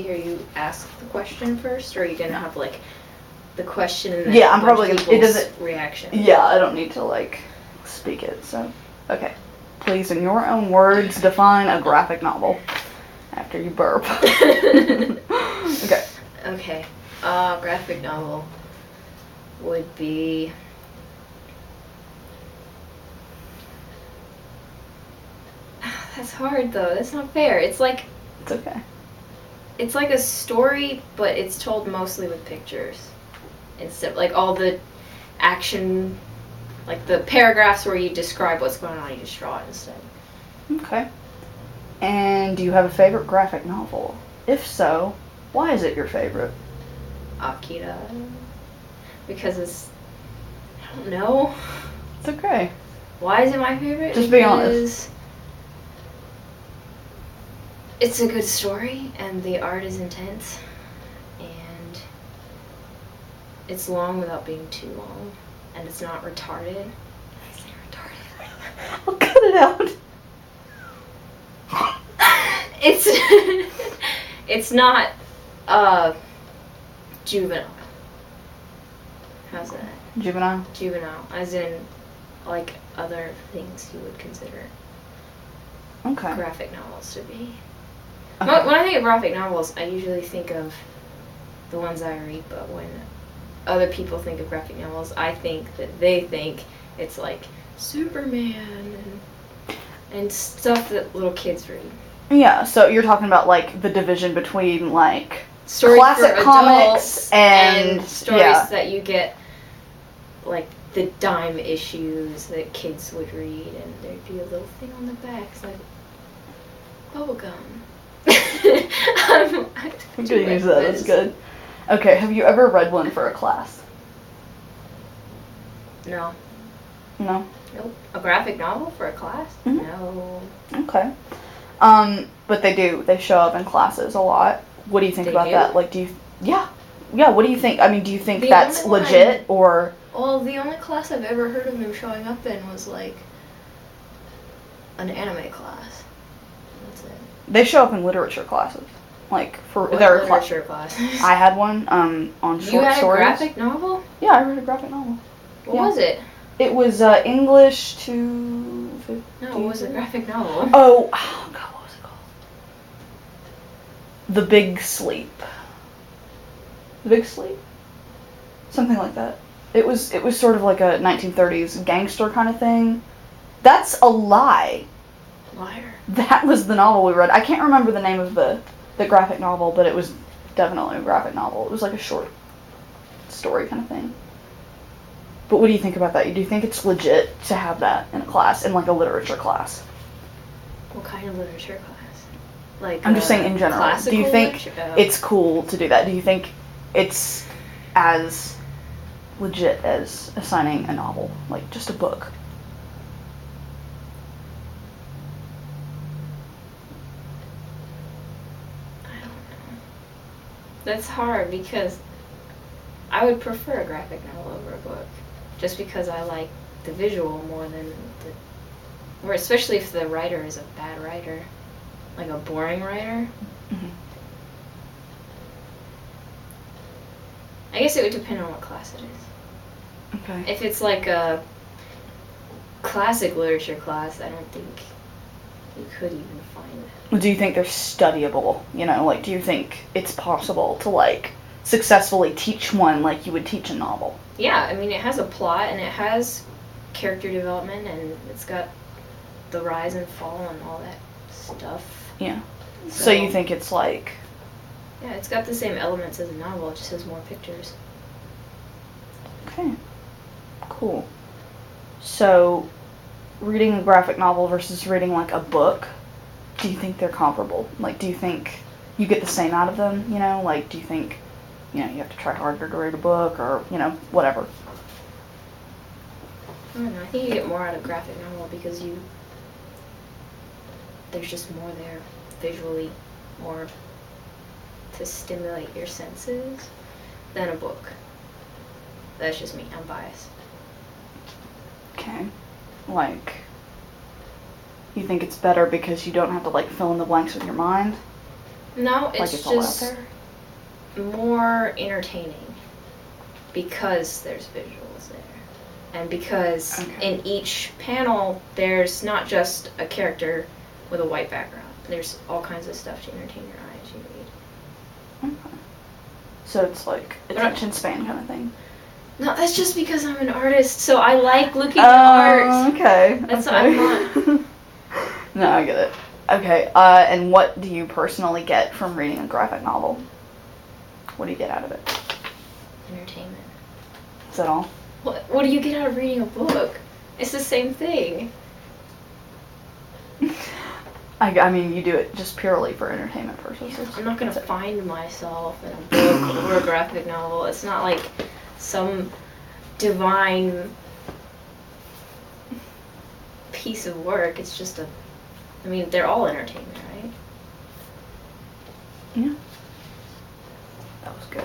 hear you ask the question first, or are you going to have, like, the question and then yeah, I'm probably going to... It doesn't... reaction? Yeah, I don't need to, like, speak it, so... Okay. Please, in your own words, define a graphic novel. After you burp. Okay. Okay. Graphic novel would be... That's hard, though. That's not fair. It's like... It's okay. It's like a story, but it's told mostly with pictures. Instead, like, all the action... Like, the paragraphs where you describe what's going on, you just draw it instead. Okay. And do you have a favorite graphic novel? If so, why is it your favorite? Akira. Because it's... I don't know. It's okay. Why is it my favorite? Just be honest. It's a good story, and the art is intense, and it's long without being too long, and it's not retarded. I say retarded. I'll cut it out. It's not juvenile. How's that? Juvenile? Juvenile, as in like other things you would consider Okay. graphic novels to be. Okay. When I think of graphic novels, I usually think of the ones I read, but when other people think of graphic novels, I think that they think it's like Superman and stuff that little kids read. Yeah, so you're talking about like the division between like Stories classic for comics and stories that you get, like the dime issues that kids would read, and there'd be a little thing on the back, it's like bubblegum. I'm gonna use that. That's good. Okay, have you ever read one for a class? No. No? Nope. A graphic novel for a class? Mm-hmm. No. Okay. But they do. They show up in classes a lot. What do you think about that? Like, do you... Yeah. Yeah, what do you think? I mean, do you think that's legit, or... Well, the only class I've ever heard of them showing up in was, like, an anime class. That's it. They show up in literature classes. Like, for What their literature classes? I had one, on short stories. You had a graphic novel? Yeah, I read a graphic novel. What was it? It was, English to... No, it was a graphic novel. Oh, God, what was it called? The Big Sleep. The Big Sleep? Something like that. It was sort of like a 1930s gangster kind of thing. That's a lie. Liar. That was the novel we read. I can't remember the name of the graphic novel, but it was definitely a graphic novel. It was like a short story kind of thing. But what do you think about that? Do you think it's legit to have that in a class, in like a literature class? What kind of literature class? Like, I'm just saying in general. Do you think it's cool to do that? Do you think it's as legit as assigning a novel, like just a book? I don't know. That's hard because I would prefer a graphic novel over a book, just because I like the visual more than or especially if the writer is a bad writer, like a boring writer. Mm-hmm. I guess it would depend on what class it is. Okay. If it's like a classic literature class, I don't think you could even find it. Well, do you think they're studyable? You know, like, do you think it's possible to, like, successfully teach one like you would teach a novel? Yeah, I mean, it has a plot, and it has character development, and it's got the rise and fall and all that stuff. Yeah. So you think it's like... Yeah, it's got the same elements as a novel, it just has more pictures. Okay. Cool. So, reading a graphic novel versus reading, like, a book, do you think they're comparable? Like, do you think you get the same out of them, you know? Like, do you think, you know, you have to try harder to read a book or, you know, whatever? I don't know, I think you get more out of graphic novel because there's just more there visually, more to stimulate your senses than a book. That's just me, I'm biased. Okay. Like, you think it's better because you don't have to, like, fill in the blanks with your mind? No, Like it's it's all out just there? more entertaining because there's visuals there. And because Okay. in each panel, there's not just a character with a white background. There's all kinds of stuff to entertain your eye as you read. Okay. So it's like attention span kind of thing. No, that's just because I'm an artist, so I like looking at art. Okay. That's okay. what I'm not. No, I get it. Okay, and what do you personally get from reading a graphic novel? What do you get out of it? Entertainment. Is that all? What do you get out of reading a book? It's the same thing. I mean, you do it just purely for entertainment purposes. I'm not going to find myself in a book or a graphic novel. It's not like some divine piece of work. It's just I mean, they're all entertainment, right? Yeah. That was good.